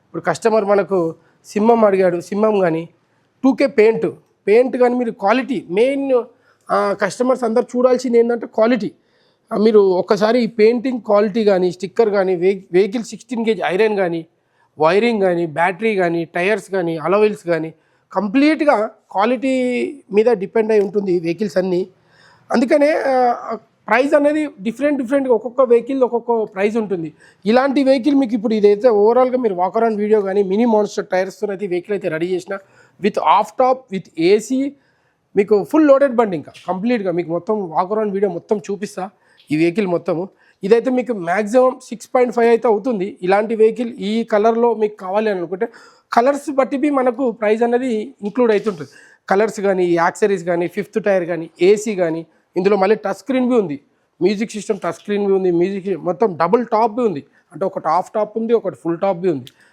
ఇప్పుడు కస్టమర్ మనకు సింహం అడిగాడు, సింహం కానీ 2K పెయింట్ కానీ మీరు క్వాలిటీ మెయిన్ కస్టమర్స్ అందరు చూడాల్సింది ఏంటంటే క్వాలిటీ. మీరు ఒక్కసారి ఈ పెయింటింగ్ క్వాలిటీ కానీ స్టిక్కర్ కానీ వెహికల్ 16 gauge ఐరన్ కానీ వైరింగ్ కానీ బ్యాటరీ కానీ టైర్స్ కానీ అలవెల్స్ కానీ కంప్లీట్గా క్వాలిటీ మీద డిపెండ్ అయి ఉంటుంది వెహికల్స్ అన్నీ. అందుకనే ప్రైస్ అనేది డిఫరెంట్గా ఒక్కొక్క వెహికల్ ఒక్కొక్క ప్రైస్ ఉంటుంది. ఇలాంటి వెహికల్ మీకు ఇప్పుడు ఇదైతే ఓవరాల్గా మీరు వాక్ అరౌండ్ వీడియో కానీ మినీ మాన్స్టర్ టైర్స్తో అయితే వెహికల్ అయితే రెడీ చేసిన with of top with AC మీకు ఫుల్ లోడెడ్ బండి. ఇంకా కంప్లీట్గా మీకు మొత్తం వాక్ అరౌండ్ వీడియో మొత్తం చూపిస్తా ఈ వెహికల్ మొత్తము. ఇదైతే మీకు మ్యాక్సిమం 6.5 అయితే అవుతుంది. ఇలాంటి వెహికల్ ఈ కలర్లో మీకు కావాలి అని అనుకుంటే కలర్స్ బట్టి మనకు ప్రైస్ అనేది ఇంక్లూడ్ అవుతుంటుంది. కలర్స్ కానీ యాక్సరీస్ కానీ 5th టైర్ కానీ ఏసీ కానీ ఇందులో మళ్ళీ టచ్ స్క్రీన్ బి ఉంది, మ్యూజిక్ సిస్టమ్ టచ్ స్క్రీన్ బి ఉంది, మ్యూజిక్ మొత్తం డబుల్ టాప్ బి ఉంది. అంటే ఒకటి హాఫ్ టాప్ ఉంది, ఒకటి ఫుల్ టాప్ బి ఉంది.